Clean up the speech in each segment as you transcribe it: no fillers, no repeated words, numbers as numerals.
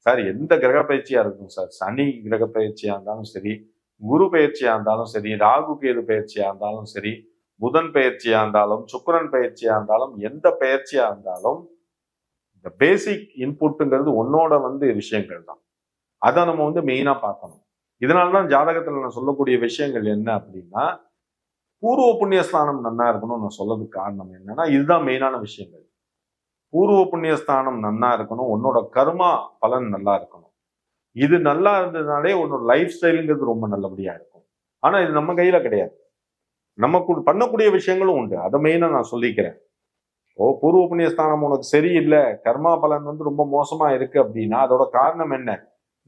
Sir எந்த கிரக பயிற்சியா இருக்கும் சார், சனி கிரக பயிற்சியா இருந்தாலும் சரி, குரு பயிற்சியா இருந்தாலும் சரி, ராகு கேது பயிற்சியா இருந்தாலும் சரி, புதன் பயிற்சியா இருந்தாலும், சுக்கிரன் பயிற்சியா இருந்தாலும், எந்த பயிற்சியா இருந்தாலும் இந்த பேசிக் இன்புட்டுங்கிறது உன்னோட விஷயங்கள் தான். அதை நம்ம மெயினா பார்க்கணும். இதனாலதான் ஜாதகத்துல நான் சொல்லக்கூடிய விஷயங்கள் என்ன அப்படின்னா, பூர்வ புண்ணியஸ்தானம் நன்னா இருக்கணும்னு நான் சொல்லதுக்கு காரணம் என்னன்னா, இதுதான் மெயினான விஷயங்கள். பூர்வ புண்ணியஸ்தானம் நன்னா இருக்கணும், உன்னோட கர்மா பலன் நல்லா இருக்கணும். இது நல்லா இருந்ததுனாலே உன்னோட லைஃப் ஸ்டைலுங்கிறது ரொம்ப நல்லபடியா இருக்கும். ஆனா இது நம்ம கையில கிடையாது. நமக்கு பண்ணக்கூடிய விஷயங்களும் உண்டு. அதை மெயினா நான் சொல்லிக்கிறேன். பூர்வ புண்ணியஸ்தானம் உனக்கு சரியில்லை, கர்மா பலன் ரொம்ப மோசமா இருக்கு அப்படின்னா அதோட காரணம் என்ன?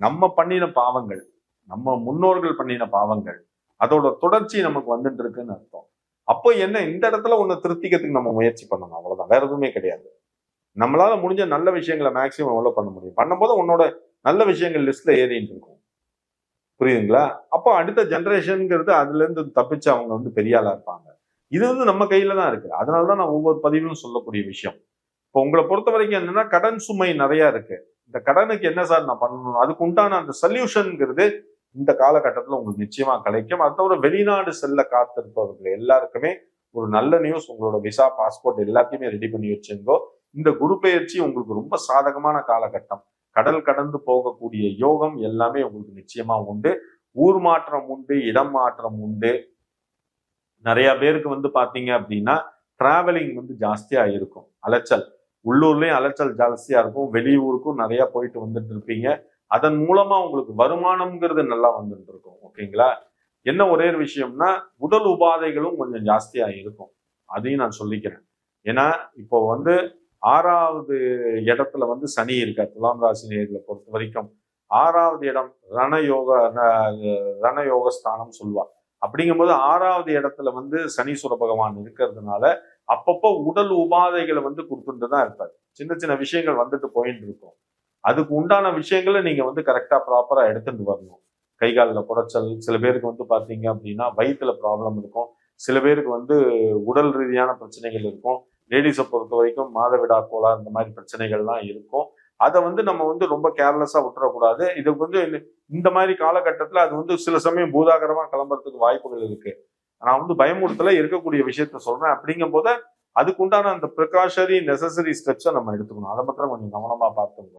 நம்ம பண்ணின பாவங்கள், நம்ம முன்னோர்கள் பண்ணின பாவங்கள், அதோட தொடர்ச்சி நமக்கு வந்துட்டு இருக்குன்னு அர்த்தம். அப்போ என்ன, இந்த இடத்துல உன்னை திருத்திக்கிறதுக்கு நம்ம முயற்சி பண்ணணும், அவ்வளவுதான், வேற எதுவுமே கிடையாது. நம்மளால முடிஞ்ச நல்ல விஷயங்களை மேக்சிமம் எவ்வளவு பண்ண முடியும், பண்ணும்போது உன்னோட நல்ல விஷயங்கள் லிஸ்ட்ல ஏறிட்டு இருக்கும். புரியுதுங்களா? அப்போ அடுத்த ஜெனரேஷன்ங்கிறது அதுல இருந்து தப்பிச்சு அவங்க பெரிய ஆளா இருப்பாங்க. இது நம்ம கையில தான் இருக்கு. அதனாலதான் நான் ஒவ்வொரு பதிவிலும் சொல்லக்கூடிய விஷயம். இப்போ உங்களை பொறுத்த வரைக்கும் என்னன்னா, கடன் சுமை நிறைய இருக்கு. இந்த கடனுக்கு என்ன சார் நான் பண்ணணும், அதுக்கு உண்டான அந்த சொல்யூஷன்ங்கிறது இந்த காலகட்டத்தில் உங்களுக்கு நிச்சயமா கிடைக்கும். அது தவிர வெளிநாடு செல்ல காத்திருப்பவர்கள் எல்லாருக்குமே ஒரு நல்ல நியூஸ், உங்களோட விசா பாஸ்போர்ட் எல்லாத்தையுமே ரெடி பண்ணி வச்சுங்கோ. இந்த குரு பெயர்ச்சி உங்களுக்கு ரொம்ப சாதகமான காலகட்டம். கடல் கடந்து போகக்கூடிய யோகம் எல்லாமே உங்களுக்கு நிச்சயமா உண்டு. ஊர் மாற்றம் உண்டு, இடம் மாற்றம் உண்டு. நிறைய பேருக்கு பாத்தீங்க அப்படின்னா டிராவலிங் ஜாஸ்தியா இருக்கும், அலைச்சல். உள்ளூர்லயும் அலைச்சல் ஜாஸ்தியா இருக்கும், வெளியூருக்கும் நிறைய போயிட்டு வந்துட்டு இருப்பீங்க. அதன் மூலமா உங்களுக்கு வருமானம்ங்கிறது நல்லா வந்துட்டு இருக்கும். ஓகேங்களா? என்ன ஒரே ஒரு விஷயம்னா, உடல் உபாதைகளும் கொஞ்சம் ஜாஸ்தியா இருக்கும். அதையும் நான் சொல்லிக்கிறேன். ஏன்னா இப்போ 6வது இடத்துல சனி இருக்கார். துலாம் ராசி நேர்களை பொறுத்த வரைக்கும் 6வது இடம் ரணயோக ஸ்தானம் சொல்லுவார். அப்படிங்கும்போது 6வது இடத்துல சனீஸ்வர பகவான் இருக்கிறதுனால அப்பப்போ உடல் உபாதைகளை கொடுத்துட்டு தான் இருப்பார். சின்ன சின்ன விஷயங்கள் வந்துட்டு போயிட்டு இருக்கும். அதுக்கு உண்டான விஷயங்களை நீங்க கரெக்டா ப்ராப்பரா எடுத்துட்டு வரணும். கை காலில் குடைச்சல், சில பேருக்கு பாத்தீங்க அப்படின்னா வயிற்றுல ப்ராப்ளம் இருக்கும், சில பேருக்கு உடல் ரீதியான பிரச்சனைகள் இருக்கும். லேடிஸை பொறுத்த வரைக்கும் மாதவிடா கோளாறு இந்த மாதிரி பிரச்சனைகள்லாம் இருக்கும். அதை நம்ம ரொம்ப கேர்லெஸ்ஸா விட்டுறக்கூடாது. இது இந்த மாதிரி காலகட்டத்துல அது சில சமயம் பூதாகரமா கிளம்புறதுக்கு வாய்ப்புகள் இருக்கு. நான் பயமுறுத்தல, இருக்கக்கூடிய விஷயத்த சொல்றேன். அப்படிங்கும் போது அதுக்கு உண்டான அந்த ப்ரிகாஷனரி நெசசரி ஸ்டெப்ஸை நம்ம எடுத்துக்கணும். அதை மட்டும் கொஞ்சம் கவனமா பார்த்துக்கணும்.